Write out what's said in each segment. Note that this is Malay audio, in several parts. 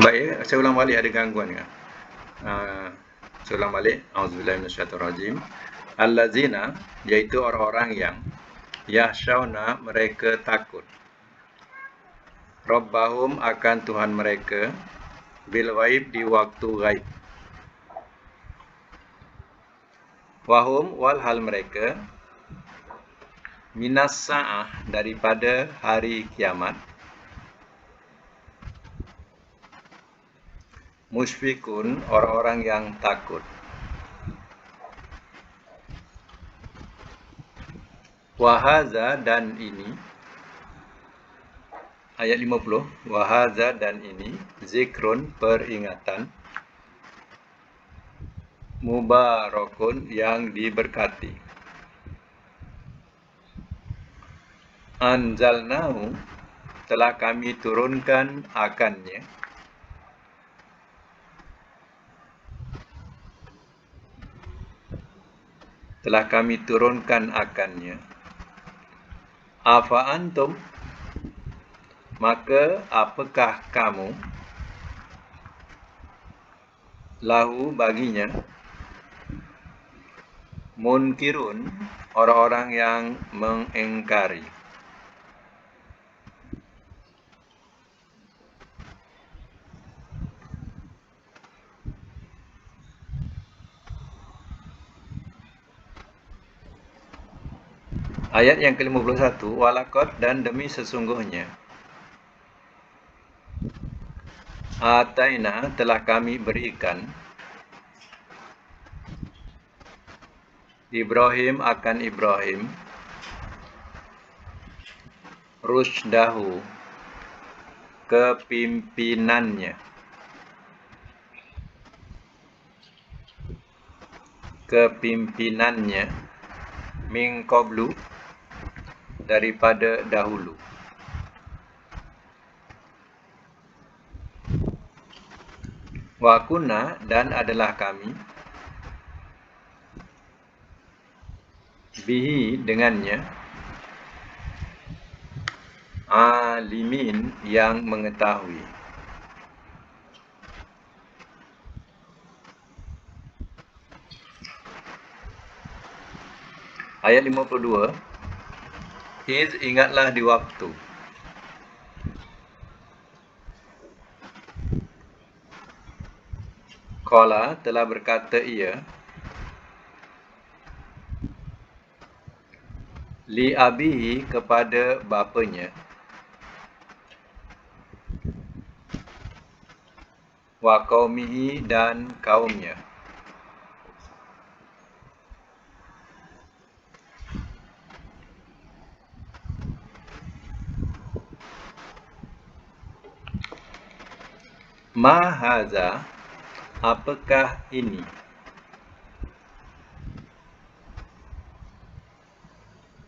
Baik, saya ulang balik, ada gangguan ke? Saya ulang balik. Auzubillahi minasyaitonirrajim. Allazina, iaitu orang-orang yang yahsyauna, mereka takut. Rabbahum, akan Tuhan mereka, bil ghaib, di waktu ghaib. Wahum, walhal mereka, minas sa'ah, daripada hari kiamat, musyfikun, orang-orang yang takut. Wahaza, dan ini, ayat 50, wahaza, dan ini, zikrun, peringatan, mubarakun, yang diberkati. Anzalnahu, telah kami turunkan akannya. Telah kami turunkan akannya. Afa antum, maka apakah kamu, lahu, baginya, munkirun, orang-orang yang mengingkari. Ayat yang ke-51, walakot, dan demi sesungguhnya, ataina, telah kami berikan, Ibrahim, akan Ibrahim, rusydahu, kepimpinannya, min qablu, daripada dahulu. Wa kunna, dan adalah kami, bihi, dengannya, alimin, yang mengetahui. Ayat 52, iz, ingatlah di waktu, qala, telah berkata ia, li abihi, kepada bapanya, wa qaumihi, dan kaumnya. Ma haza, apakah ini,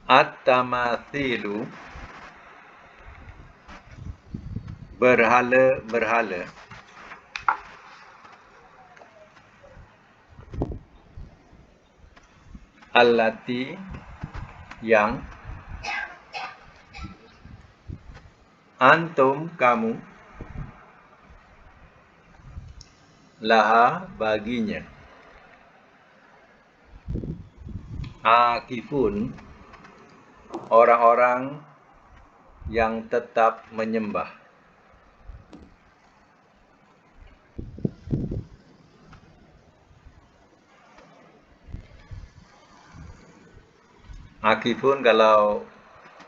at-tamathilu, berhala-berhala, allati, yang, antum, kamu, laha, baginya, akifun, orang-orang yang tetap menyembah. Akifun, kalau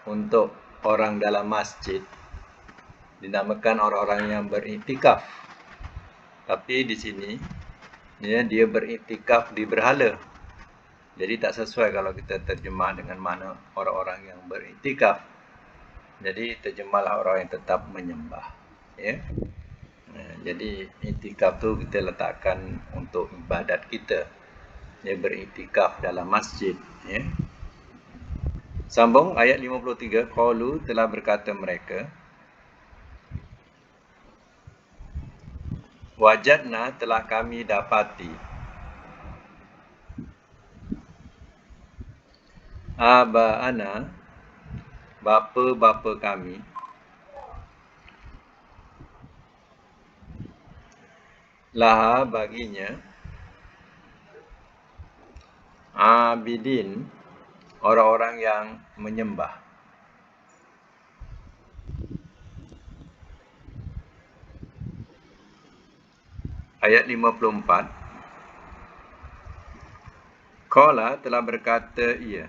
untuk orang dalam masjid, dinamakan orang-orang yang beriktikaf. Tapi di sini ya, dia beriktikaf di berhala. Jadi tak sesuai kalau kita terjemah dengan mana orang-orang yang beriktikaf. Jadi terjemahlah orang yang tetap menyembah. Ya. Jadi iktikaf tu kita letakkan untuk ibadat kita. Dia beriktikaf dalam masjid. Ya. Sambung ayat 53. Qalu, telah berkata mereka, wajadna, telah kami dapati, aba'ana, bapa-bapa kami, laha baginya, abidin, orang-orang yang menyembah. Ayat 54. Qala telah berkata ia,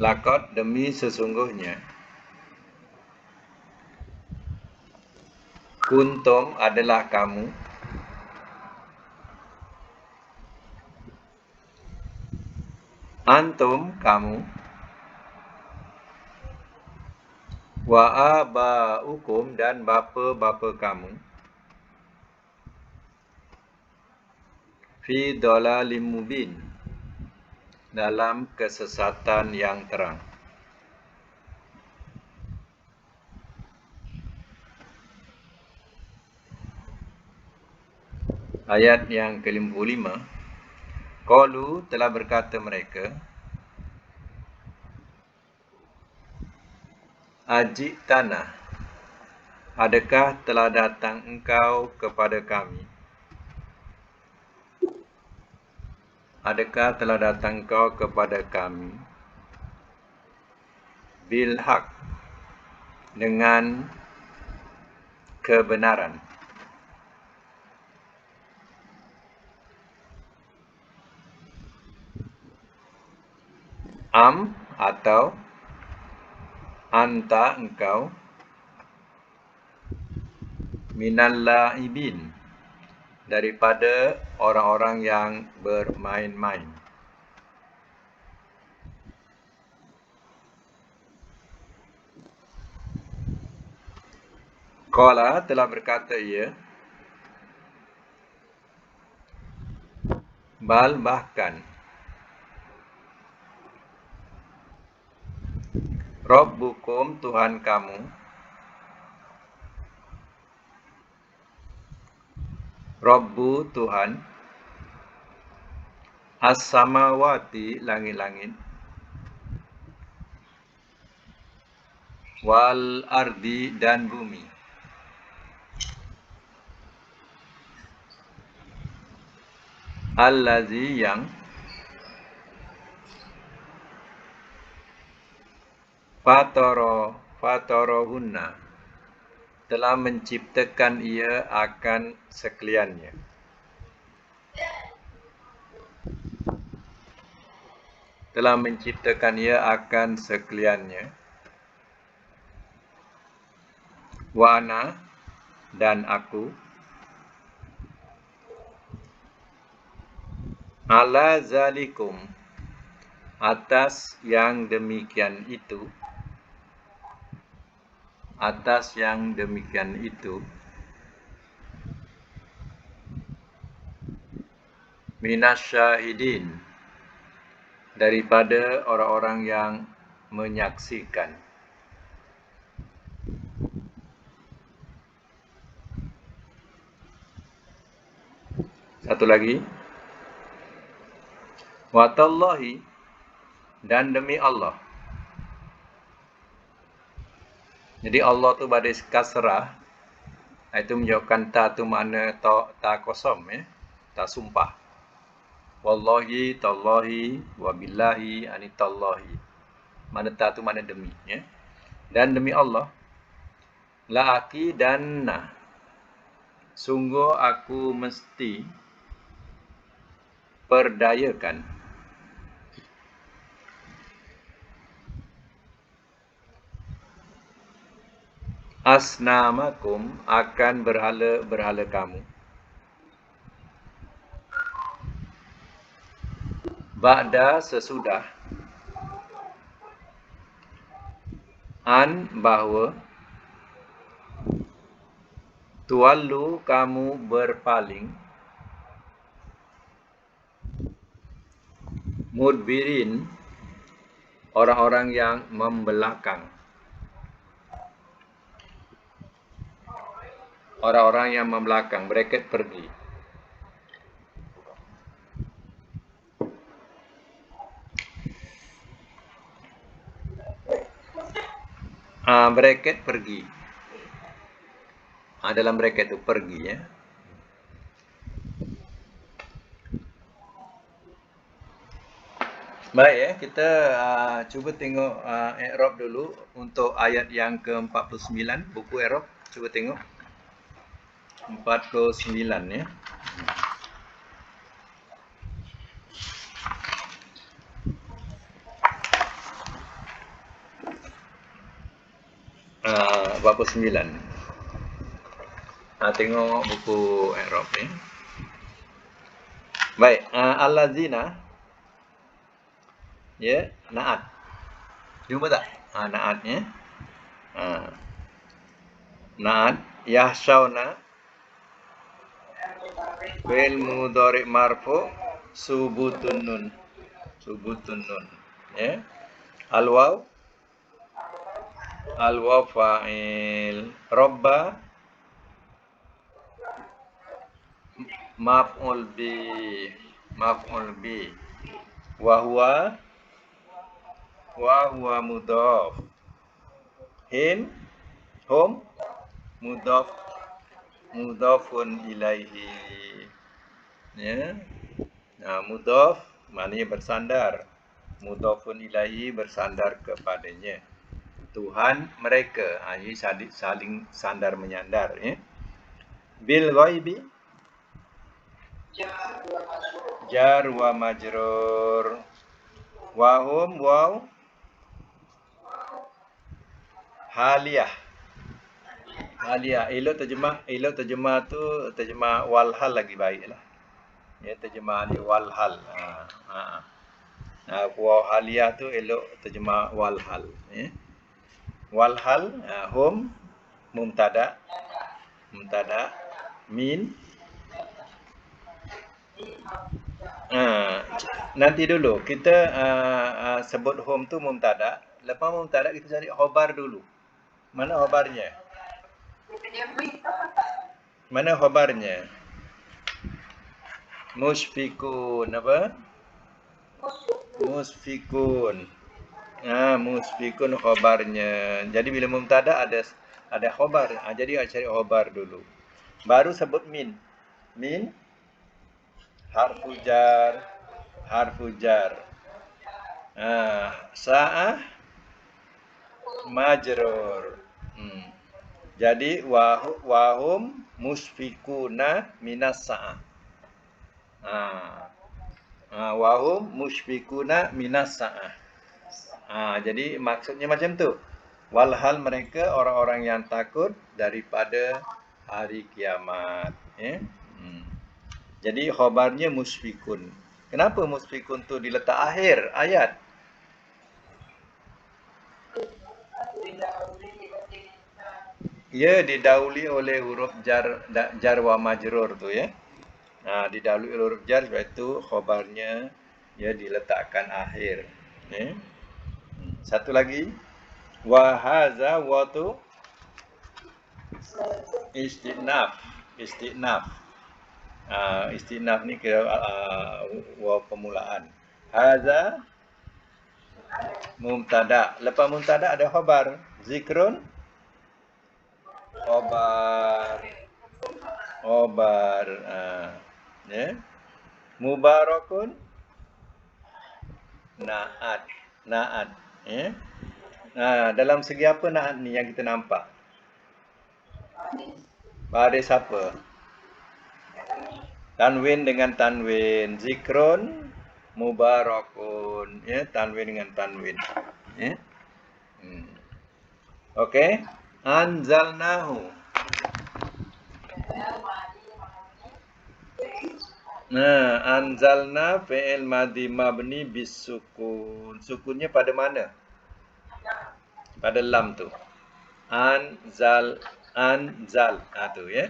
laqad demi sesungguhnya, kuntum adalah kamu, antum kamu, wa abaukum dan bapa-bapa kamu, fi dhalalim mubin, dalam kesesatan yang terang. Ayat yang ke-55. Qalu telah berkata mereka, Ajik tanah, adakah telah datang engkau kepada kami? Adakah telah datang engkau kepada kami? Bil haq, dengan kebenaran. Am atau anta engkau, minal la'ibin, daripada orang-orang yang bermain-main. Qala telah berkata ia, bal bahkan, Rabbukum Tuhan kamu, Rabbu Tuhan, as-samawati langit-langit, wal ardi dan bumi. Allazi yang fatorohunna, telah menciptakan ia akan sekaliannya. Telah menciptakan ia akan sekaliannya. Wa ana, dan aku, ala zalikum, atas yang demikian itu, atas yang demikian itu, minasyahidin, daripada orang-orang yang menyaksikan. Satu lagi, watallahi, dan demi Allah. Jadi Allah tu baris kasrah, itu menjawabkan ta tu makna ta kosong, ya, ta sumpah. Wallahi, tallahi, wabillahi, anitallahi. Mana ta tu makna demi, ya. Dan demi Allah, la'aki danna, sungguh aku mesti perdayakan asnamakum, akan berhala-berhala kamu, ba'da sesudah, an bahawa, tuallu kamu berpaling, mudbirin, orang-orang yang membelakang. Orang-orang yang membelakang, bracket pergi. Bracket pergi. Dalam bracket tu pergi ya. Baik ya, kita cuba tengok i'rab dulu untuk ayat yang ke-49 buku i'rab. Cuba tengok 49 ya. Ah, 49. Tengok buku i'rab ya. Baik, allazina ya, naat. Jumpa tak? Naat ya. Naat yahsyauna fi'il mudhari' marfu subutun nun. Subutun nun ya. Al-waw fa'il. Robba maf'ul bi. Wa huwa mudhaf. Hum mudhafun ilaihi ya. Mudhaf maknanya bersandar. Mudhafun ilaihi bersandar kepadanya. Tuhan mereka. Ini saling sandar menyandar ya. Bil ghaibi jar wa majrur. Wahum waw haliyah. Elok terjemah tu terjemah walhal lagi baiklah. Ya, terjemahan dia walhal. Waw haliyah tu elok terjemah walhal ya. Walhal hum mubtada min. Nanti dulu kita sebut hum tu mubtada. Lepas mubtada kita cari khabar dulu. Mana khabarnya? Musfikun apa? Musfikun. Musfikun khabarnya. Jadi bila mubtada ada khabar. Jadi cari khabar dulu. Baru sebut min. Min harfu jar. Sa'ah majrur. Jadi wahum musfikuna minas sa'ah. Wahum musfikuna minas sa'ah. Jadi maksudnya macam tu. Walhal mereka orang-orang yang takut daripada hari kiamat ya. Jadi khabarnya musfikun. Kenapa musfikun tu diletak akhir ayat? Ya, didahului oleh huruf jar wa majrur tu ya. Didahului oleh huruf jar, sebab itu khabarnya ya diletakkan akhir ya. Satu lagi wa haza wa tu istinaf. Istinaf ni kira wa permulaan. Haza mubtada. Lepas mubtada ada khabar. Zikrun khabar. Ya. Mubarakun naat ya. Dalam segi apa naat ni yang kita nampak? Baris apa? Tanwin dengan tanwin. Zikrun mubarakun ya, tanwin dengan tanwin ya. Okey. Anzalnahu. Anzalna fi'il madhi mabni bisukun. Sukunnya pada mana? Pada lam tu. Anzal tu ya.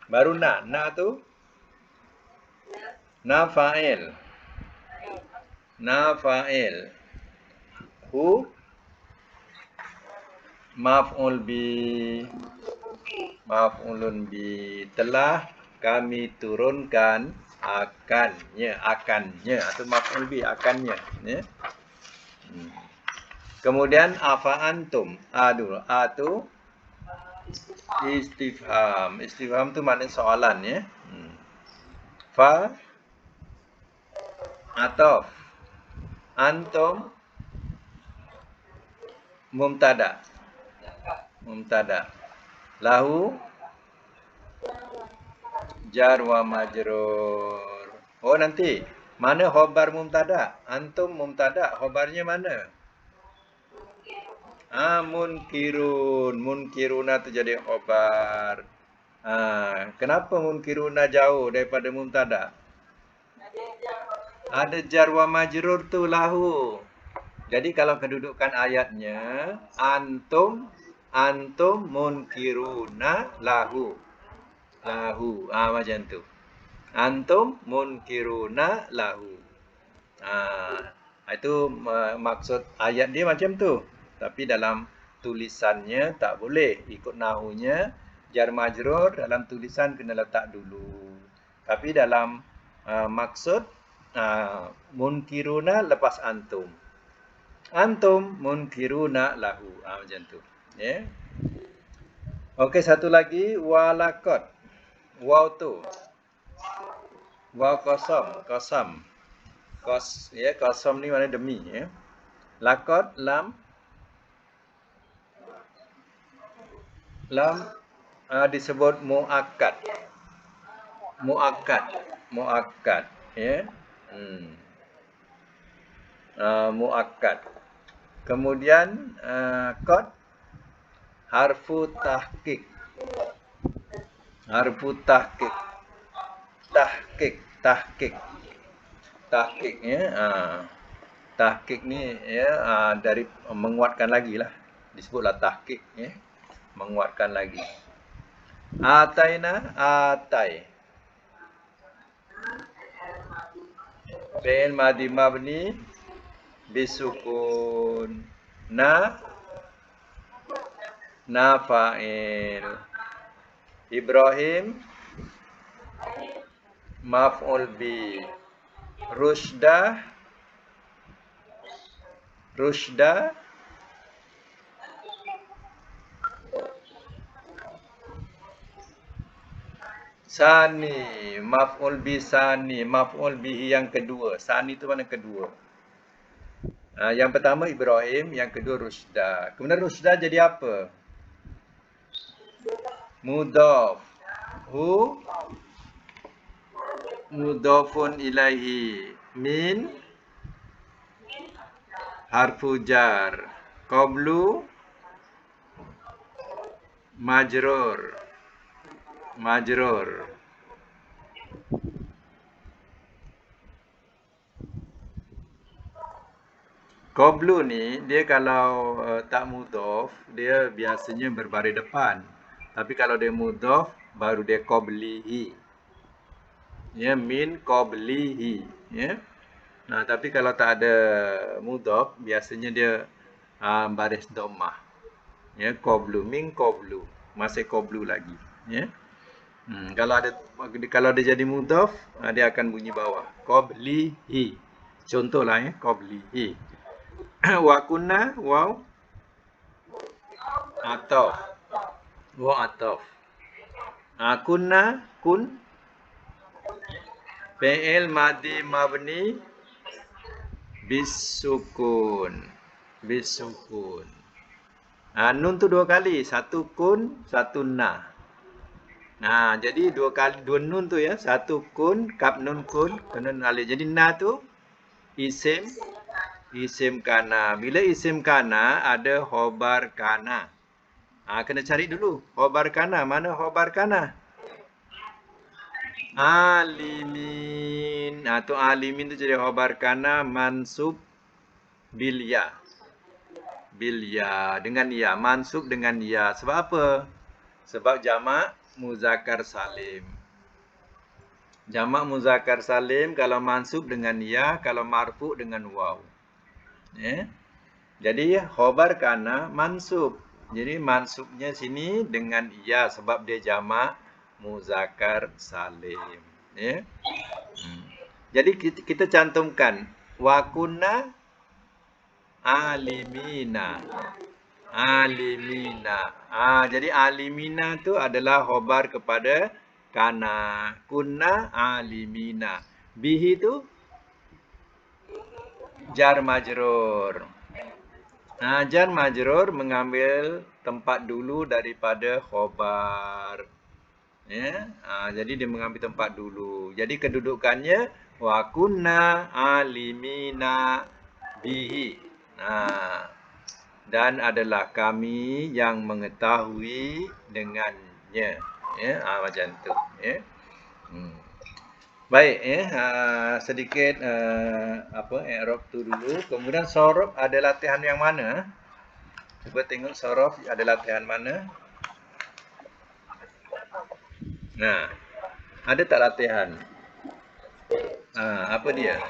Baru na tu na fa'il. Hu maf'ulun bi. Telah kami turunkan akannya atau maf'ul bi akannya ya. Kemudian afa antum. Tu Istifham. Istifham tu maknanya soalan ya. Fa atau antum mubtada. Mubtada. Lahu jar wa majrur. Oh nanti mana khobar mubtada? Antum mubtada. Khobarnya mana? Munkirun. Munkiruna tu jadi khobar. Kenapa munkiruna jauh daripada mubtada? Ada jar wa majrur tu lahu. Jadi kalau kedudukan ayatnya antum munkiruna lahu. Lahu. Macam tu. Antum munkiruna lahu. Itu maksud ayat dia macam tu. Tapi dalam tulisannya tak boleh ikut nahunya. Jar majrur dalam tulisan kena letak dulu. Tapi dalam maksud munkiruna lepas antum. Antum munkiruna lahu. Macam tu. Ya. Okey, satu lagi walaqad. Waw tu. Waw qasam. Qasam ni mana demi ya. Laqad lam disebut muakkad. Muakkad ya. Muakkad. Kemudian qad harfu tahqiq. Harfu tahqiq. Tahqiq ya. Tahqiq ni ya dari menguatkan lagi lah. Disebutlah tahqiq ya. Menguatkan lagi. Ataina atai. Fi'il madhi mabni bisukun. Na fa'il. Ibrahim maf'ul bi. Rushda sani, maf'ul bi sani, maf'ul bihi yang kedua. Sani itu mana kedua? Yang pertama Ibrahim, yang kedua Rushda. Kemudian Rushda jadi apa? Mudhaf. Mudhafun ilaihi. Min harfu jar. Qablu majrur. Qablu ni dia kalau tak mudhaf dia biasanya berbaris depan. Tapi kalau dia mudhaf baru dia qablihi. Ya, min qablihi ya. Tapi kalau tak ada mudhaf biasanya dia baris dhammah. Ya, qablu, min qablu. Masih qablu lagi ya. Kalau dia jadi mudhaf dia akan bunyi bawah qablihi. Contohlah ya, qablihi. Wa kunna waw ataf. Wa ataf. Kunna kun fi'il madhi mabni bisukun. Nun tu dua kali, satu kun, satu na. Jadi dua nun tu ya, satu kun, kap nun kun, nun alif. Jadi na tu isim kana. Bila isim kana ada khobar kana. Kena cari dulu khobar kana. Mana khobar kana? Alimin. Tu alimin tu jadi khobar kana mansub bil ya. Dengan ya, mansub dengan ya. Sebab apa? Sebab jamak muzakkar salim. Jamak muzakkar salim kalau mansub dengan ya, kalau marfu dengan waw. Jadi khobar kana mansub. Jadi mansubnya sini dengan ya sebab dia jamak muzakkar salim. Jadi kita cantumkan wa kunna alimina. Alimina. Jadi alimina tu adalah khobar kepada kana. Kunna alimina. Bihi tu jar majrur. Jar majrur mengambil tempat dulu daripada khobar. Ya. Jadi dia mengambil tempat dulu. Jadi kedudukannya wa kunna alimina bihi. Dan adalah kami yang mengetahui dengannya. Ya, macam tu. Ya. Baik, sedikit i'rab tu dulu. Kemudian sorof ada latihan yang mana? Cuba tengok sorof ada latihan mana? Nah, ada tak latihan? Apa dia?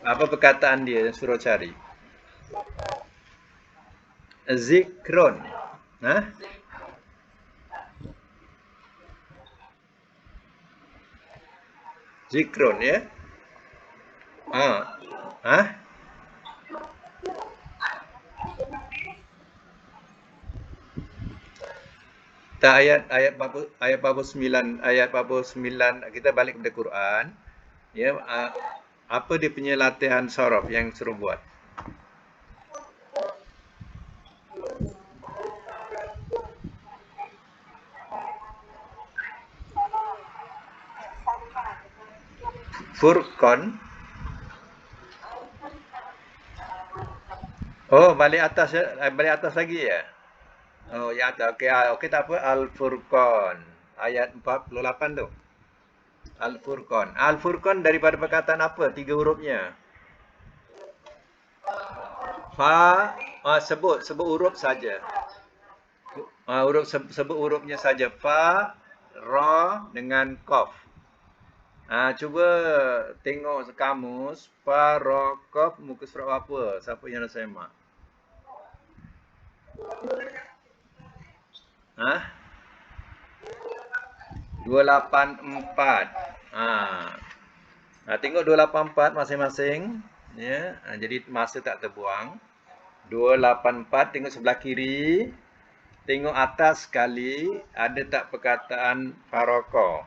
Apa perkataan dia yang suruh cari? Zikron. Zikron, ya? Tak, ayat 49 kita balik kepada Quran. Ya, apa dia punya latihan sorof yang suruh buat? Furqan. Oh, balik atas lagi ya? Oh, ya atas. Okey, tak apa. Al-Furqan. Ayat 48 tu. Al-Furqan. Al-Furqan daripada perkataan apa? 3 hurufnya. Fa, sebut huruf saja. Sebut hurufnya saja. Fa, ra dengan qaf. Cuba tengok kamus. Fa, ra, qaf, muka surat apa? Siapa yang nak semak? 284. Tengok 284 masing-masing. Ya, jadi masa tak terbuang. 284 tengok sebelah kiri. Tengok atas sekali, ada tak perkataan faraka?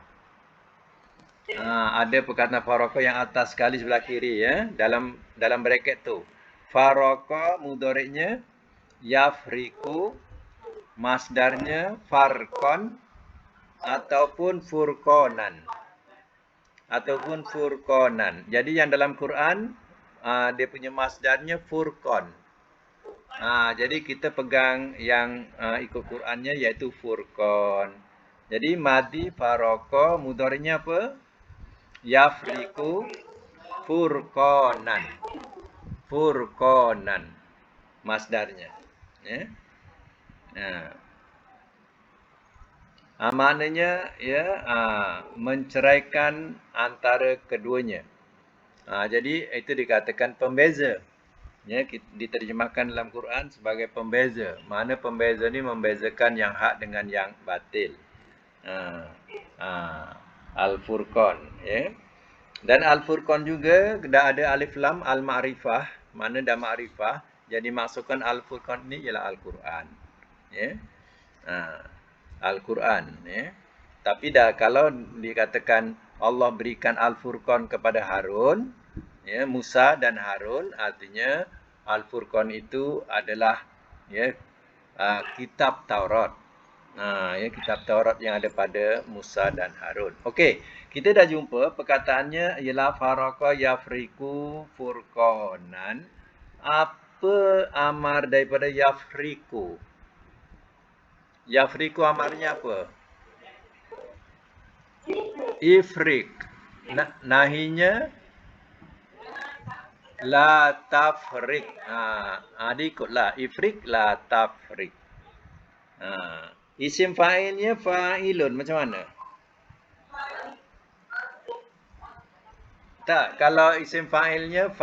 Ada perkataan faraka yang atas sekali sebelah kiri ya, dalam bracket tu. Faraka mudhari'nya yafriku, masdarnya farqan ataupun furqanan. Jadi yang dalam Quran dia punya masdarnya furqan. Jadi kita pegang yang ikut Qurannya iaitu furqan. Jadi madi faraka mudhari'nya apa? Yafriku furqanan. Furqanan masdarnya. Ya. Maknanya ya menceraikan antara keduanya. Jadi itu dikatakan pembeza. Ya, diterjemahkan dalam Quran sebagai pembeza. Mana pembeza ni membezakan yang hak dengan yang batil. Al-Furqan, ya. Dan Al-Furqan juga dah ada alif lam al-ma'rifah, mana dah ma'rifah. Jadi maksudkan Al-Furqan ni ialah Al-Quran. Ya. Al-Quran, ya. Tapi kalau dikatakan Allah berikan Al-Furqan kepada Harun, ya, Musa dan Harun, artinya Al-Furqan itu adalah ya kitab Taurat. Ya, kitab Taurat yang ada pada Musa dan Harun. Okey, kita dah jumpa perkataannya ialah faraka yafriku furqanan. Apa amar daripada yafriku? Yafriku amarnya apa? Ifrik. Nahinya la tafrik. Diikutlah. Ifrik la tafrik. Isim fa'ilnya fa'ilun. Macam mana? Tak. Kalau isim fa'ilnya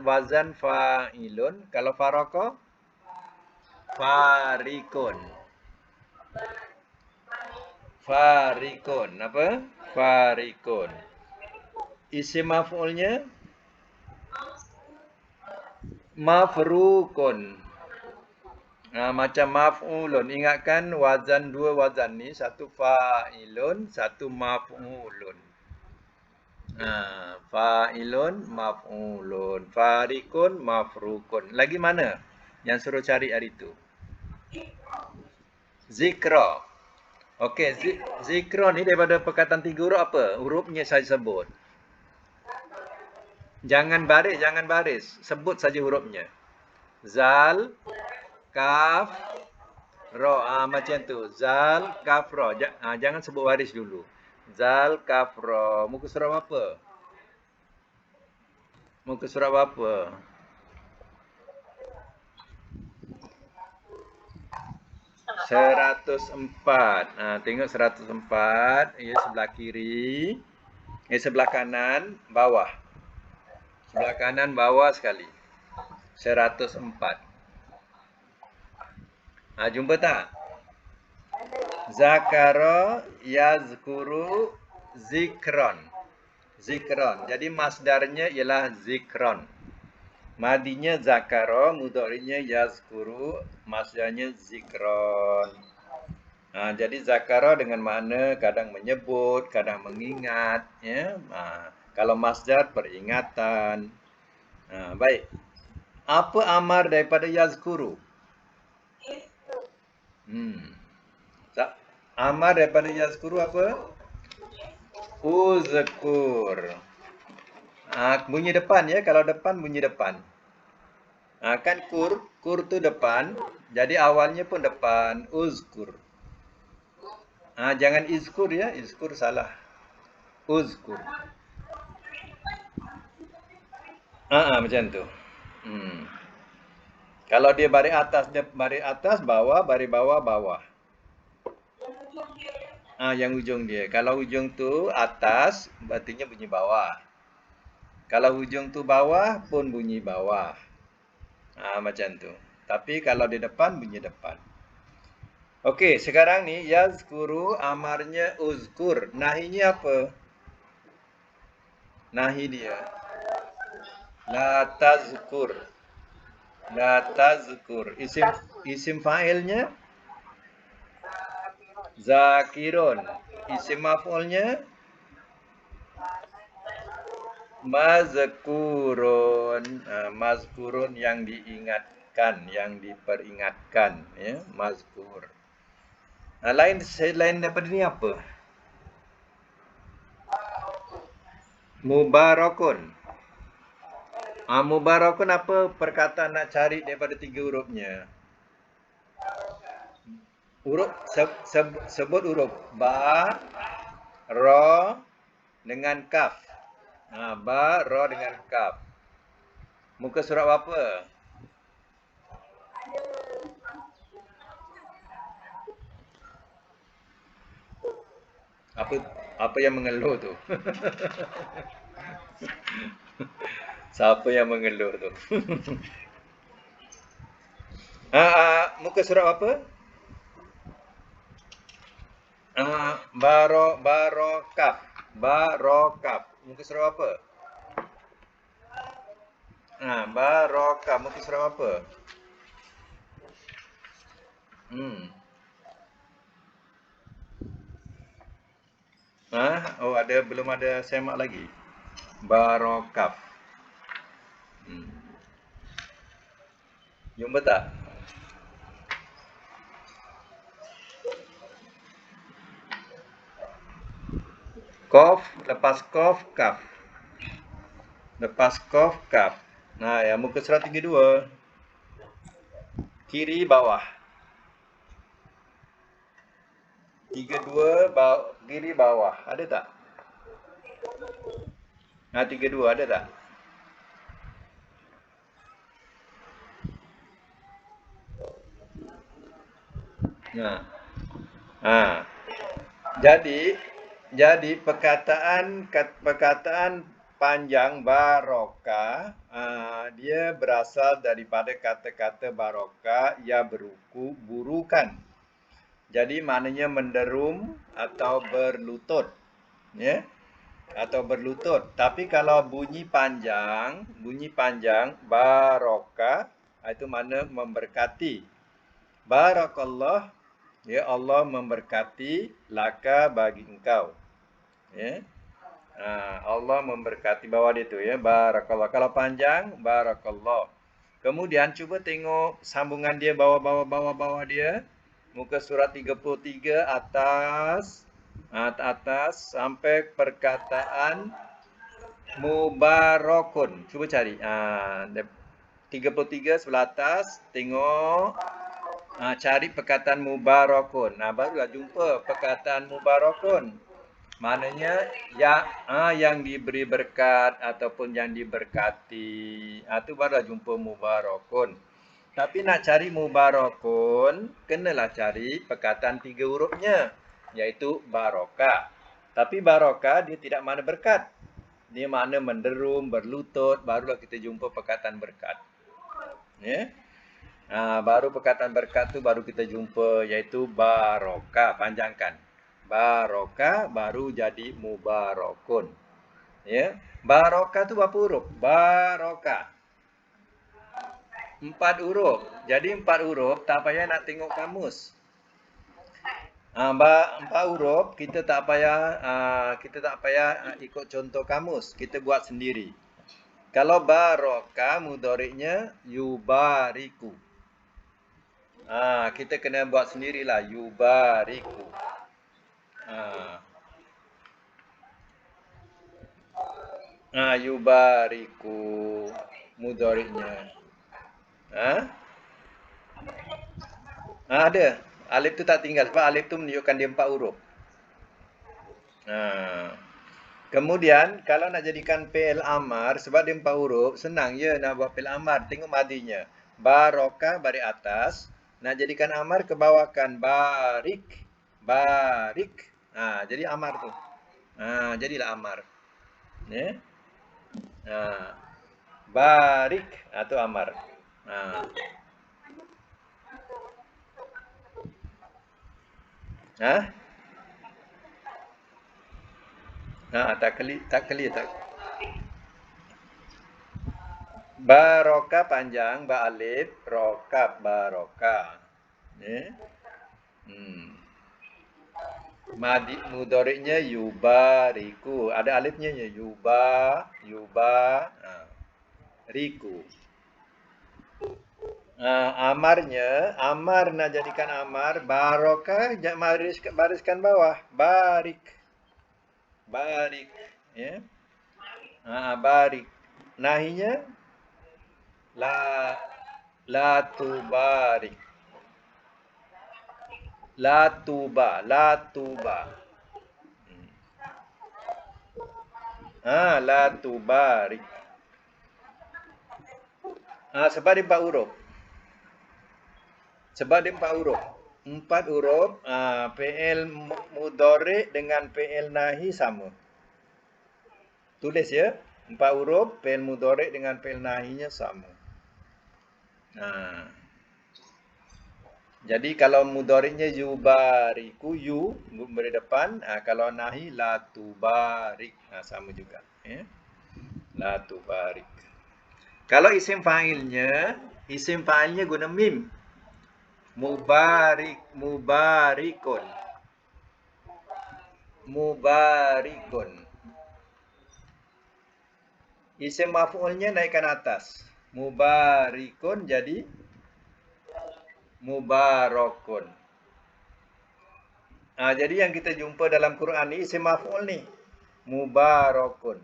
wazan fa'ilun. Kalau faraka? Farikun. Farikun. Apa? Farikun. Isim maf'ulnya? Mafrukun. Macam maf'ulun. Ingatkan wazan dua wazan ni. Satu fa'ilun, satu maf'ulun. Fa'ilun, maf'ulun. Farikun, mafrukun. Lagi mana yang suruh cari hari tu? Zikra. Okey, zikra ni daripada perkataan 3 huruf apa? Hurufnya saya sebut. Jangan baris. Sebut saja hurufnya. Zal, kaf, ro. Macam tu. Zal, kaf, ro. Jangan sebut baris dulu. Zal, kaf, ro. Muka surat apa? Muka surat apa? (104). Tengok 104. Ia sebelah kiri. Sebelah kanan, bawah. Sebelah kanan, bawah sekali. 104. Jumpa tak? Zakara yazkuru zikron. Zikron. Jadi masdarnya ialah zikron. Madinya zakara, mudhari'nya yazkuru, masdarnya zikron. Jadi zakara dengan makna kadang menyebut, kadang mengingat, ya. Kalau masdar peringatan. Baik. Apa amar daripada yazkuru? Amar daripada yazkuru apa? Uzkur. Bunyi depan ya, kalau depan bunyi depan. Kan kur tu depan, jadi awalnya pun depan, uzkur. Jangan izkur ya, izkur salah. Uzkur. Macam tu. Kalau dia baris atas, bawah, baris bawah, bawah. Yang ujung dia. Kalau ujung tu atas, berartinya bunyi bawah. Kalau ujung tu bawah pun bunyi bawah. Macam tu. Tapi kalau di depan bunyi depan. Okey, sekarang ni yazkuru amarnya uzkur. Nahinya apa? Nahi dia. La tazkur. La tazkur. Isim fa'ilnya zakirun. Isim maf'ulnya mazkurun. Mazkurun yang diingatkan, yang diperingatkan, ya, mazkur. Selain daripada ni apa? Mubarakun. Mubarakun apa perkataan nak cari daripada 3 hurufnya? Huruf sebut huruf ba, ra dengan kaf. Ba, ra dengan kaf. Muka surat berapa? Apa yang mengeluh tu? Siapa yang mengeluh tu? Muka surat apa? Barokaf. Barokaf. Muka surat apa? Barokaf. Muka surat apa? Belum ada semak lagi. Barokaf. Jumpa tak? Kof, lepas kof, kaf. Lepas kof, kaf. Yang muka surat 32. Kiri bawah. 32 kiri bawah. Ada tak? 32 ada tak? Jadi perkataan panjang barokah, dia berasal daripada kata-kata barokah yang beruku burukan. Jadi maknanya menderum atau berlutut, ya, atau berlutut. Tapi kalau bunyi panjang barokah, itu makna memberkati. Barakallah, ya Allah memberkati laka bagi engkau. Ya. Allah memberkati bawah dia tu ya. Barakallah. Kalau panjang, barakallah. Kemudian cuba tengok sambungan dia bawah dia. Muka surat 33 atas. Atas sampai perkataan mubarakun. Cuba cari. 33 sebelah atas. Tengok. Cari perkataan mubarakun. Barulah jumpa perkataan mubarakun. Maknanya yang diberi berkat ataupun yang diberkati. Itu barulah jumpa mubarakun. Tapi nak cari mubarakun, kenalah cari perkataan 3 hurufnya, iaitu barokah. Tapi barokah dia tidak makna berkat. Dia makna menderum, berlutut, barulah kita jumpa perkataan berkat. Ya. Baru perkataan berkat tu baru kita jumpa, iaitu barokah. Panjangkan. Barokah baru jadi mubarakun. Ya. Barokah tu berapa huruf? Barokah. 4 huruf. Jadi 4 huruf tak payah nak tengok kamus. 4 huruf kita tak payah ikut contoh kamus. Kita buat sendiri. Kalau barokah mudhari'nya yubariku. Kita kena buat sendirilah yubariku. Yubariku mudhari'nya. Ada. Alif tu tak tinggal sebab alif tu menunjukkan dia 4 huruf. Kemudian kalau nak jadikan fi'il amar sebab dia 4 huruf, senang je nak buat fi'il amar. Tengok madinya. Barokah baris atas, nak jadikan amar ke bawahkan barik. Barik. Jadi amar tu. Jadilah amar. Ya. Barik atau amar. Tak clear tak. Barokah panjang, ba alif, rokab barokah. Ya. Madi mudhari'nya yubariku. Ada alifnya ya, riku. Amarnya, amar nak jadikan amar, barokah bariskan bawah, barik. Barik, ya. Barik. Nahinya la tubarik. La tuba. La tubarik. Sebab dia 4 huruf. 4 huruf, fi'il mudhari' dengan fi'il nahi sama. Tulis ya. 4 huruf, fi'il mudhari' dengan fi'il nahinya sama. Jadi kalau mudhari'nya yubariku, yu beri depan, kalau nahi la tubarik, sama juga, ya. La tubarik. Kalau isim fa'ilnya guna mim. Mubarikun. Isim maf'ulnya naikkan atas. Mubarikun jadi mubarakun. Jadi yang kita jumpa dalam Quran ni isim maf'ul ni mubarakun.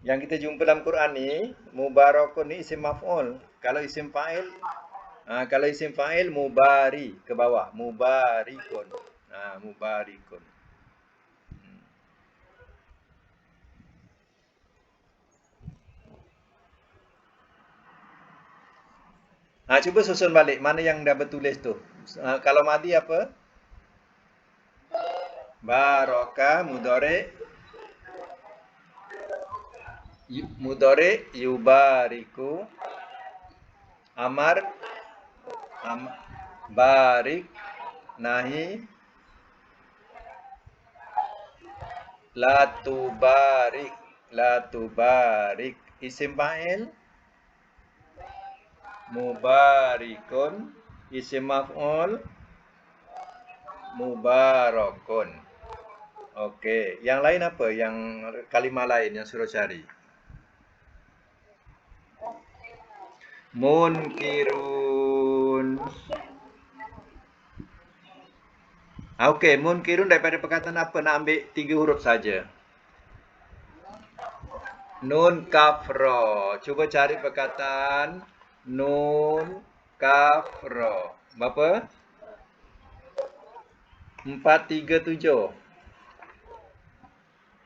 Yang kita jumpa dalam Quran ni mubarakun ni isim maf'ul. Kalau isim fa'il mubari ke bawah, mubarikun. Mubarikun. Cuba susun balik mana yang dah bertulis tu. Kalau madi apa? Barokah mudhari' yubariku. Amar barik. Nahi la tubarik. Isim fa'il Mubarikun. Isim maf'ul mubarakun. Okey, yang lain apa? Yang kalimah lain yang suruh cari. Munkirun. Okey, munkirun daripada perkataan apa? Nak ambil 3 huruf saja. Nun kafro. Cuba cari perkataan nun kafro. Berapa? 437.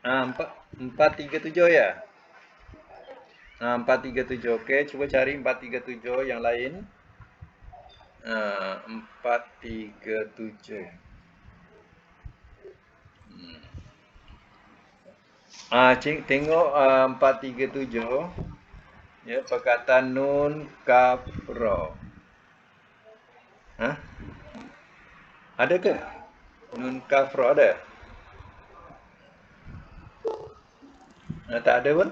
437 ya? 437. Okey, cuba cari 437 yang lain. 437. Tengok 437. Ya, perkataan nun kafro. Ada ke? Nun kafro ada? Tak ada pun?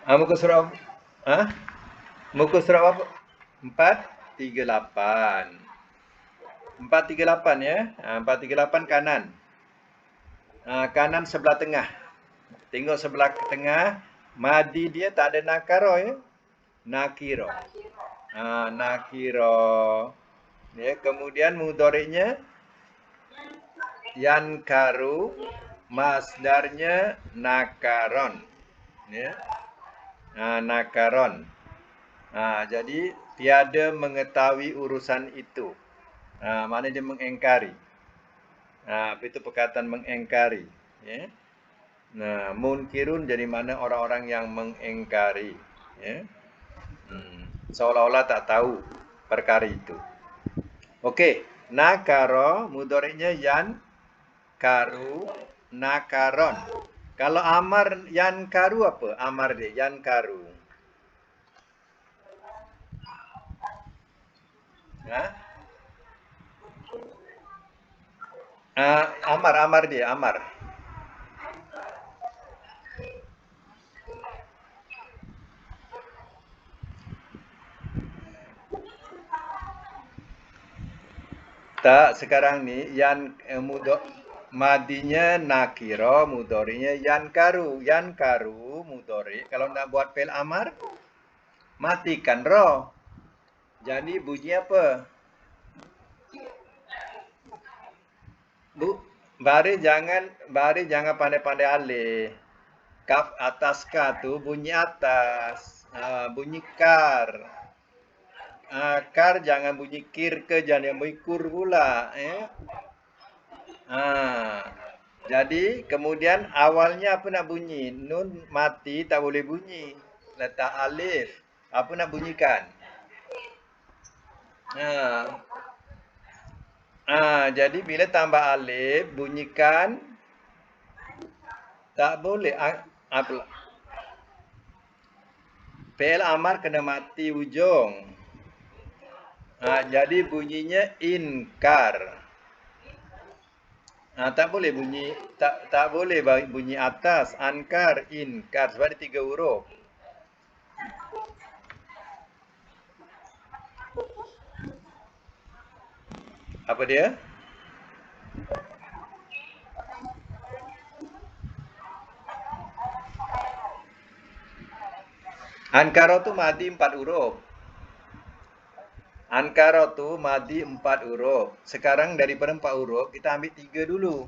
Muka surat muka surat apa? 438. 438 ya. 438 kanan. Kanan sebelah tengah. Tengok sebelah tengah, madi dia tak ada nakaro ya. Nakiro. Nakiro. Ya, kemudian mudhari'nya yankaru, masdarnya nakaron. Ya. Nakaron. Jadi tiada mengetahui urusan itu. Mana dia mengingkari. Itu perkataan mengingkari. Ya. Munkirun jadi mana orang-orang yang mengingkari. Ya. Seolah-olah tak tahu perkara itu. Okey, nakaro mudhari'nya yan karu nakaron. Kalau amar yan karu apa? Amar dia yan karu. Amar dia amar. Tak, sekarang ni yan madinya nakiro, mudhari'nya yan karu. Yan karu mudhari. Kalau nak buat fi'il amar, matikan ro. Jadi bunyi apa? Baris jangan pandai-pandai alih. Kaf atas ka tu bunyi atas. Bunyi kar. Kar jangan bunyi kir ke, jangan bunyi kur pula. Jadi kemudian awalnya apa nak bunyi? Nun mati tak boleh bunyi. Letak alif. Apa nak bunyikan? Jadi bila tambah alif bunyikan tak boleh. Fi'il amar kena mati ujung. Jadi bunyinya inkar. Tak boleh bunyi tak boleh bunyi atas ankar inkar sebab dia 3 huruf. Apa dia? Ankara tu madi 4 huruf. Ankara tu madi 4 huruf. Sekarang daripada 4 huruf kita ambil 3 dulu.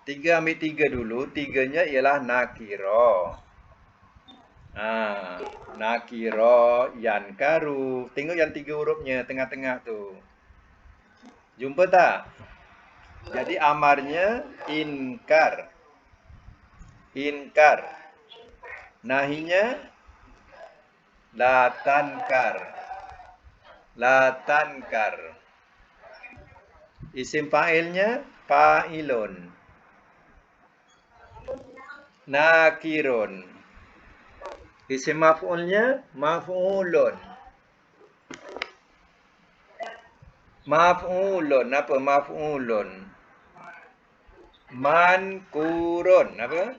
3 ambil 3 dulu. 3-nya ialah nakiro. Nakiro yankaru. Tengok yang 3 hurufnya tengah-tengah tu. Jumpa tak? Jadi amarnya inkar. Inkar. Nahinya la tankar. La tankar. Isim fa'ilnya fa'ilun. Nakirun. Isim maf'ulnya maf'ulun. Maf'ulun. Apa maf'ulun? Mankurun. Apa?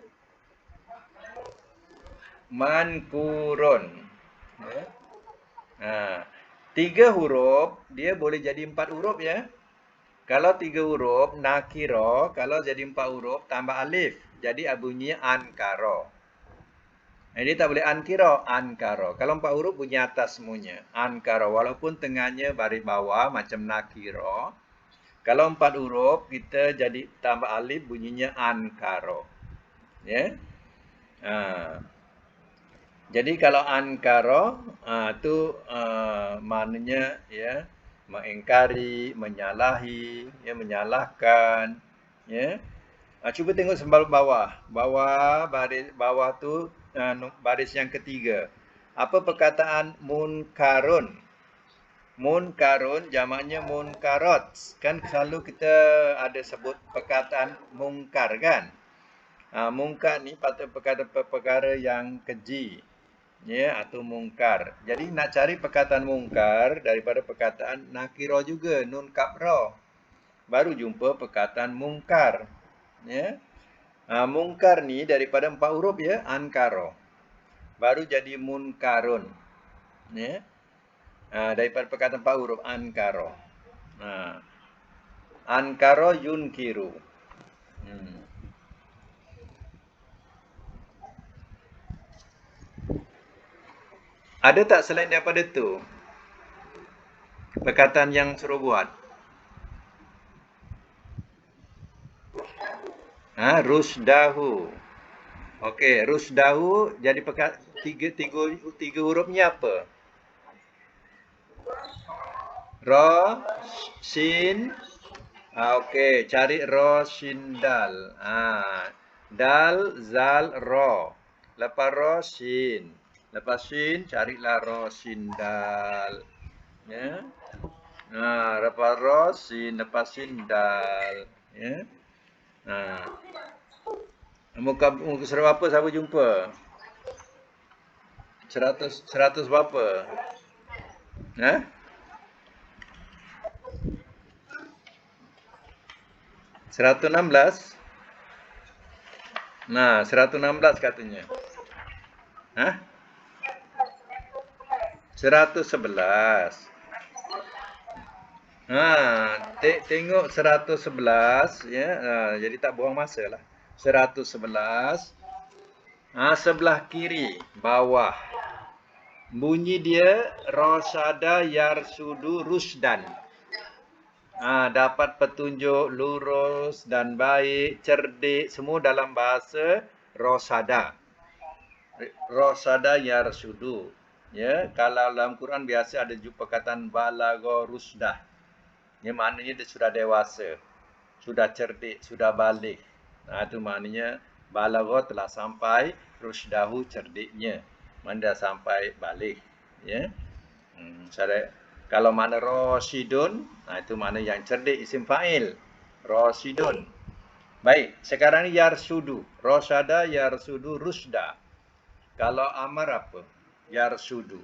mankurun. Ya. Nah, 3 huruf dia boleh jadi 4 huruf ya. Kalau 3 huruf nakiro, kalau jadi 4 huruf tambah alif, jadi bunyinya ankaro. Jadi tak boleh ankiro, ankaro. Kalau 4 huruf bunyi atas semuanya, ankaro. Walaupun tengahnya baris bawah macam nakiro. Kalau 4 huruf kita jadi tambah alif bunyinya ankaro. Ya. Jadi kalau ankaro tu maknanya ya mengingkari, menyalahi, ya menyalahkan, ya. Cuba tengok sebelah bawah. Baris bawah tu baris yang ketiga. Apa perkataan munkarun? Munkarun jamaknya munkarot. Kan selalu kita ada sebut perkataan mungkar kan? Mungkar ni patut perkara yang keji, ya, atau mungkar. Jadi nak cari perkataan mungkar daripada perkataan nakiro juga, nun kapro. Baru jumpa perkataan mungkar, ya. Mungkar ni daripada 4 huruf ya, ankaro. Baru jadi munkarun, ya. Daripada perkataan 4 huruf ankaro. Ankaro yunkiru. Ada tak selain daripada tu perkataan yang suruh buat? Rusdahu. Okey, rusdahu jadi tiga hurufnya apa? Ra, sin. Okey, cari ra, sin, dal. Dal, zal, ra. Lepas ra, sin. Lepas sin, carilah ra, sin, dal. Ya. Lepas ra, sin. Lepas sin, dal. Ya. Muka surat apa siapa jumpa? 100 berapa? 116? 116 katanya. 111. Tengok 111 ya. Jadi tak buang masa lah. 111. Sebelah kiri bawah. Bunyi dia rasyada yarsudu rusdan. Dapat petunjuk lurus dan baik, cerdik, semua dalam bahasa rasyada. Rasyada yarsudu. Ya, kalau dalam Quran biasa ada jumpa perkataan balagha rusdah. Ini maknanya dia sudah dewasa, sudah cerdik, sudah balik. Itu maknanya balagha telah sampai, rusdahu cerdiknya. Mana dah sampai balik. Ya. Kalau makna rasyidun, itu makna yang cerdik, isim fa'il. Rasyidun. Baik, sekarang ni yarsudu. Rasyada yarsudu rusda. Kalau amar apa? Yarsudu.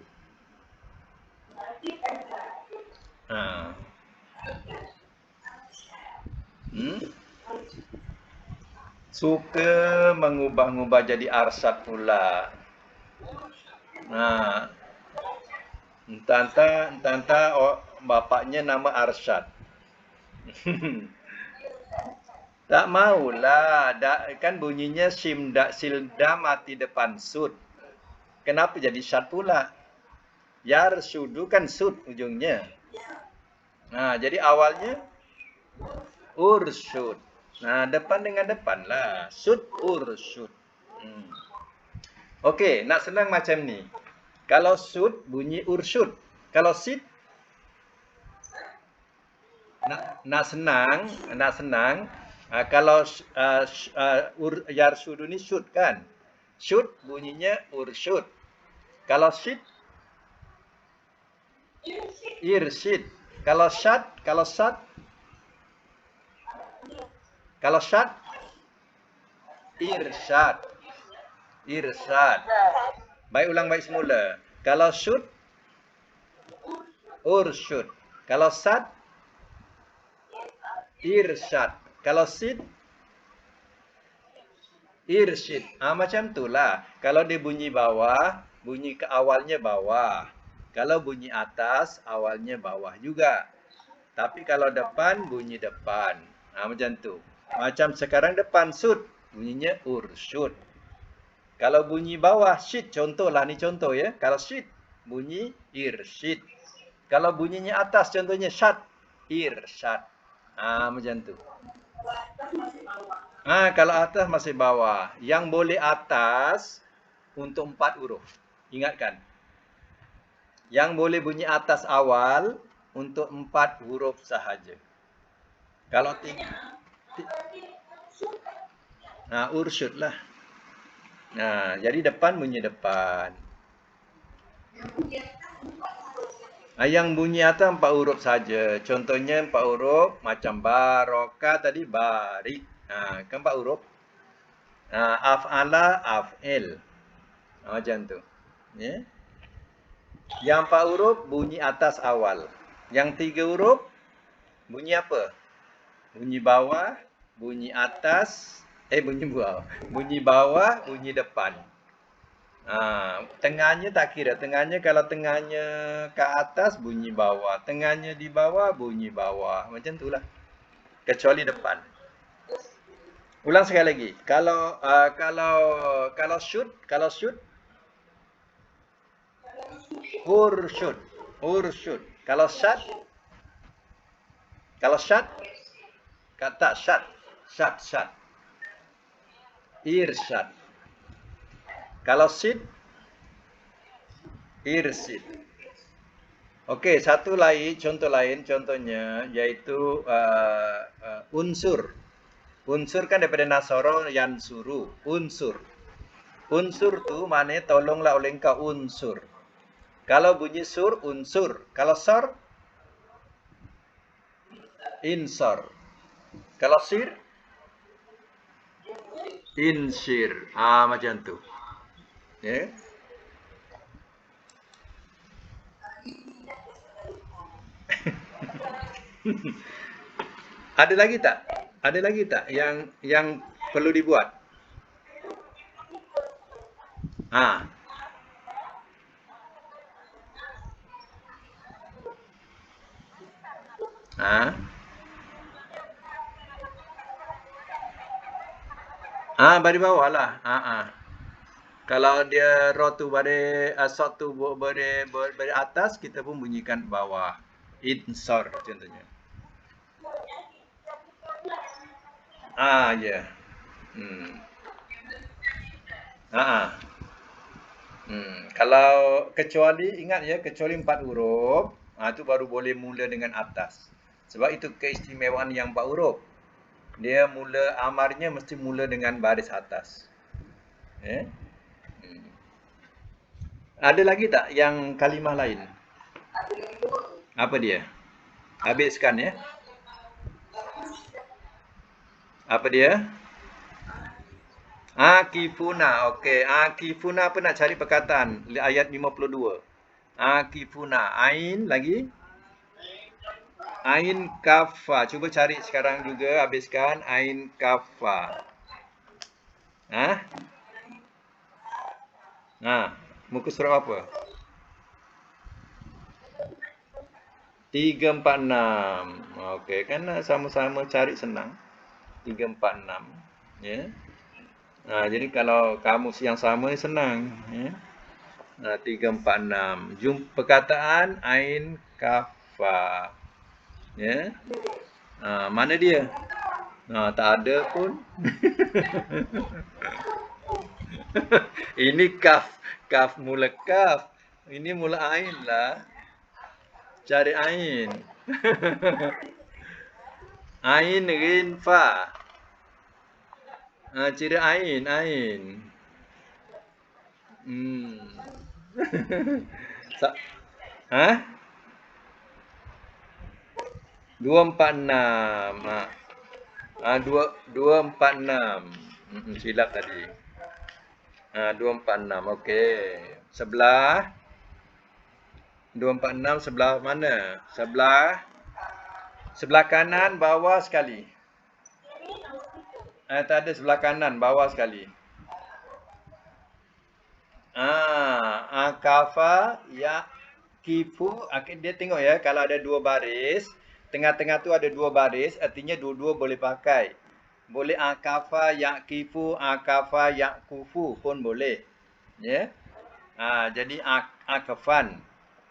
Suka mengubah-ubah jadi arsad pula. Entah bapaknya nama Arsyad. Tak maulah. Kan bunyinya silda mati depan sud. Kenapa jadi syad pula? Yarsudu kan sud ujungnya. Jadi awalnya ursyud. Depan dengan depan lah. Sud ursyud. Okey, nak senang macam ni. Kalau sud bunyi ursyud. Kalau sid nak senang. Kalau yarsudu ni syud kan. Syud bunyinya ursyud. Kalau sid irsyid. Kalau syad irsyad. Baik, ulang baik semula. Kalau syud ursyud. Kalau sad irsyad. Kalau sid irsyid. Macam itulah. Kalau dia bunyi bawah, bunyi ke awalnya bawah. Kalau bunyi atas, awalnya bawah juga. Tapi kalau depan, bunyi depan. Macam tu. Macam sekarang depan sud, bunyinya ursyud. Kalau bunyi bawah syid, contohlah ni contoh ya. Kalau syid, bunyi irsyid. Kalau bunyinya atas, contohnya syad, irsyad. Macam tu. Kalau atas masih bawah. Yang boleh atas untuk 4 huruf. Ingatkan. Yang boleh bunyi atas awal untuk 4 huruf sahaja. Kalau ursyud lah. Jadi depan bunyi depan. Yang bunyi atas 4 huruf saja. Contohnya 4 huruf macam barokah tadi barik. Kan 4 huruf. Af'ala, af'il. Macam tu. Ya. Yang 4 huruf bunyi atas awal. Yang 3 huruf bunyi apa? Bunyi bawah, bunyi atas, bunyi bawah. Bunyi bawah, bunyi depan. Tengahnya tak kira. Tengahnya kalau tengahnya ke atas bunyi bawah. Tengahnya di bawah bunyi bawah. Macam itulah. Kecuali depan. Ulang sekali lagi. Kalau syud, ursyud. Kalau syad, kata syad. Irsyad. Kalau sid, irsid. Okey, satu lain, contohnya yaitu unsur. Unsur kan daripada nasara yansuru, unsur. Unsur tu maknanya tolonglah oleh engkau, unsur. Kalau bunyi sur, unsur. Kalau sor, insor. Kalau sir, insyir. Macam tu. Ya. Ada lagi tak yang perlu dibuat? Bari bawah lah. Kalau dia ro tu bari sot tu bari atas, kita pun bunyikan bawah. Insor contohnya. Ya. Kalau kecuali, ingat ya, kecuali 4 huruf, tu baru boleh mula dengan atas. Sebab itu keistimewaan yang 4 huruf. Dia mula amarnya mesti mula dengan baris atas. Ada lagi tak yang kalimah lain? Apa dia? Habiskan ya. Apa dia? Akifuna. Okey, akifuna apa nak cari perkataan? Ayat 52. Akifuna. Ain lagi? Ain kafa. Cuba cari sekarang juga, habiskan ain kafa. Muka surat apa? 346. Okey, kan sama-sama cari senang. 346. Ya. Jadi kalau kamus yang sama ni senang, ya. 346. Jumpa perkataan ain kafa. Ya. Mana dia? Tak ada pun. Ini kaf mula kaf. Ini mula ain lah. Cari ain. Ain rin fa. Ciri ain. 246. 246. Silap tadi. 246. Okey. Sebelah 246 sebelah mana? Sebelah kanan bawah sekali. Tak ada sebelah kanan bawah sekali. Akafa yakifu. Dia tengok ya, kalau ada dua baris, tengah-tengah tu ada dua baris, artinya dua-dua boleh pakai. Boleh akafa yakifu, akafa yakufu pun boleh. Ya. Jadi akafan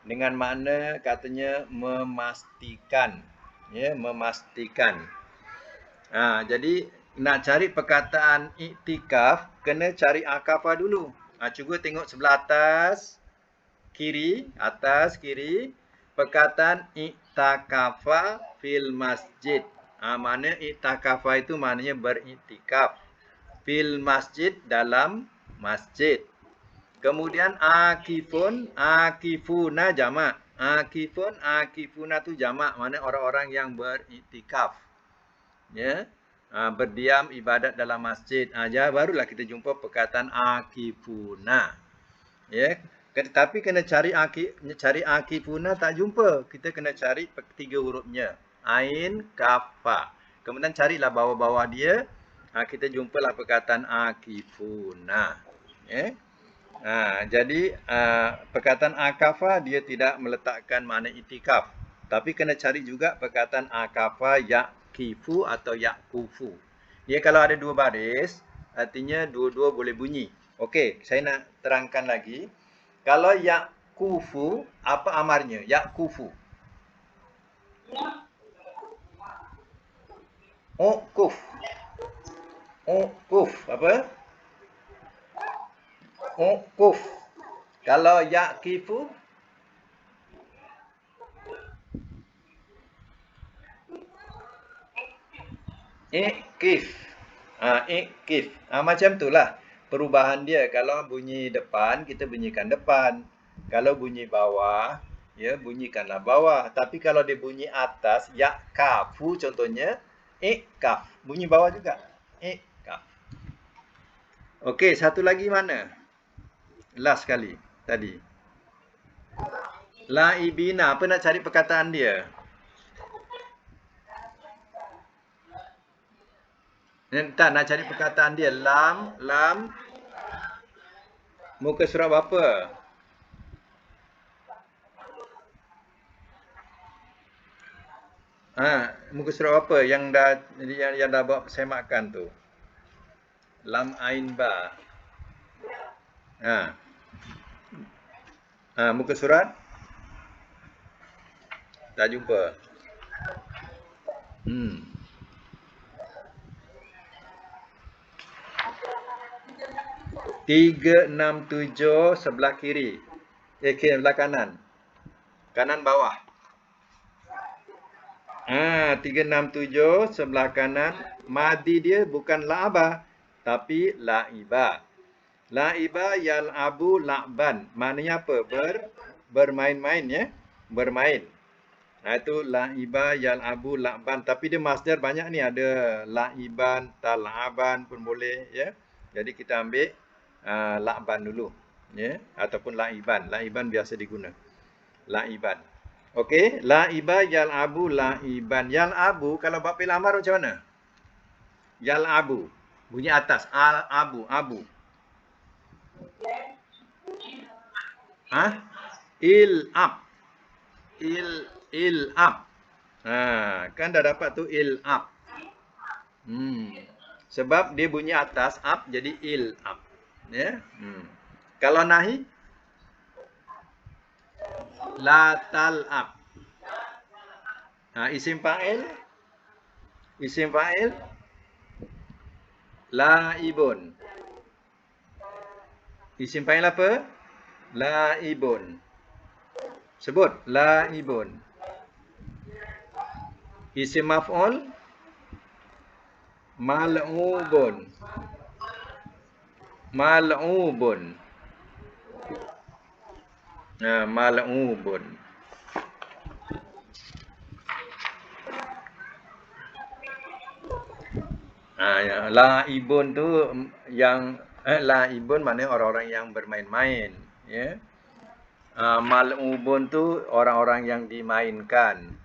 dengan makna katanya memastikan. Ya, memastikan. Jadi nak cari perkataan iktikaf, kena cari akafa dulu. Cuba tengok sebelah atas kiri, perkataan iktakafa fil masjid. Mana iktakafa itu maknanya beriktikaf. Fil masjid, dalam masjid. Kemudian akifun, akifuna jamak. Akifun, akifuna tu jamak, mana orang-orang yang beriktikaf. Ya. Berdiam ibadat dalam masjid. Barulah kita jumpa perkataan akifuna. Ya. Tapi kena cari akifuna tak jumpa. Kita kena cari tiga hurufnya. Ain, kaf, fa. Kemudian carilah bawah-bawah dia. Kita jumpalah perkataan akifuna. Ya. Jadi perkataan akafa dia tidak meletakkan makna itikaf. Tapi kena cari juga perkataan akafa yakifu atau yakufu. Dia kalau ada dua baris, artinya dua-dua boleh bunyi. Okey, saya nak terangkan lagi. Kalau yakufu, apa amarnya? Yakufu. Uquf. Uquf. Apa? Uquf. Kalau yakifu, ikif. Ikif. Macam itulah perubahan dia. Kalau bunyi depan, kita bunyikan depan. Kalau bunyi bawah, ya bunyikanlah bawah. Tapi kalau dia bunyi atas, yakafu contohnya, ikaf. Bunyi bawah juga. Ikaf. Okey, satu lagi mana? Last sekali tadi. Laibina. Apa nak cari perkataan dia? Tak nak cari perkataan dia. Lam. Muka surat berapa? Muka surat apa yang dah buat semakan tu? Lam ain ba. Muka surat tak jumpa. 367 sebelah kiri. Sebelah kanan. Kanan bawah. 367 sebelah kanan. Madi dia bukan la'aba, tapi la'iba. La'iba yal'abu la'ban. Maknanya apa? Bermain-main ya. Bermain. Itu la'iba yal'abu la'ban. Tapi dia masdar banyak ni. Ada la'iban, tal'aban pun boleh ya. Jadi kita ambil la'ban dulu ya, ataupun la'iban. La'iban biasa diguna. La'iban. Okey, la'iba yal'abu la'iban. Yal'abu kalau buat fi'il amar macam mana? Yal'abu. Bunyi atas. Al-abu, abu. Il-ab. Il-ab. Kan dah dapat tu il-ab. Sebab dia bunyi atas ab jadi il-ab. Ya. Kalau nahi la tal'ab. Isim fa'il laibun. Isim fa'il apa? Laibun. Sebut laibun. Isim maf'ul mal'ubun. Mal'ubun. Mal'ubun. Laibun tu yang laibun maknanya orang-orang yang bermain-main ya. Mal'ubun tu orang-orang yang dimainkan.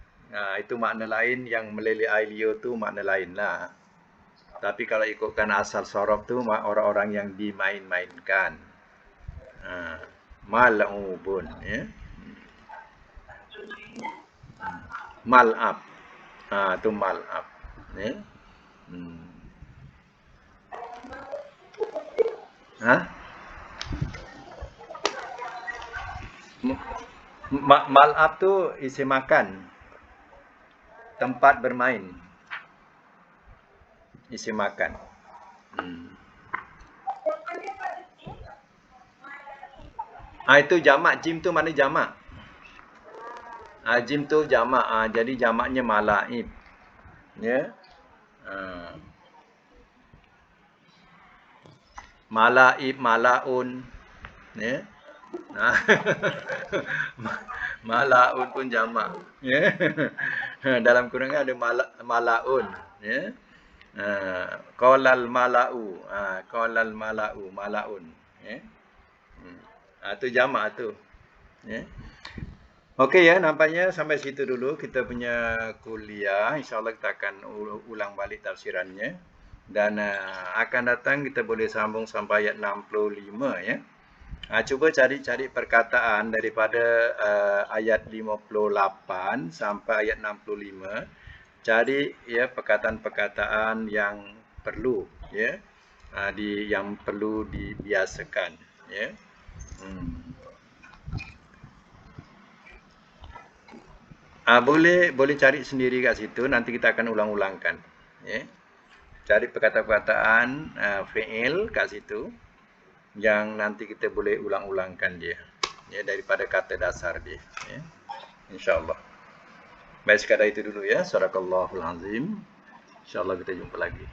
Itu makna lain, yang meleleh ailio tu makna lain lah. Tapi kalau ikutkan asal sorof tu orang-orang yang dimain-mainkan. Mal'ubun, ya. Mal'ab. Tu mal'ab, ya. Mal'ab tu isi makan, tempat bermain, isi makan. Itu jamak. Jim tu mana jamak? Jim tu jamak. Jadi jamaknya malaib. Ya. Malaib, malaun. Ya. Malaun pun jamak. Ya. Dalam Quran ada malaun. Ya. Qalal mala'u. Qalal mala'u, malaun. Ya. Tu jamak tu. Ya. Okey ya, nampaknya sampai situ dulu kita punya kuliah. InsyaAllah kita akan ulang balik tafsirannya. Dan akan datang kita boleh sambung sampai ayat 65 ya. Cuba cari-cari perkataan daripada ayat 58 sampai ayat 65. Cari ya perkataan-perkataan yang perlu ya. Yang perlu dibiasakan ya. Boleh cari sendiri kat situ, nanti kita akan ulang-ulangkan ya. Cari perkataan-perkataan fi'il kat situ yang nanti kita boleh ulang-ulangkan dia ya, daripada kata dasar dia ya. InsyaAllah. Baik, sekadar itu dulu ya. Sadaqallahul azim. InsyaAllah kita jumpa lagi.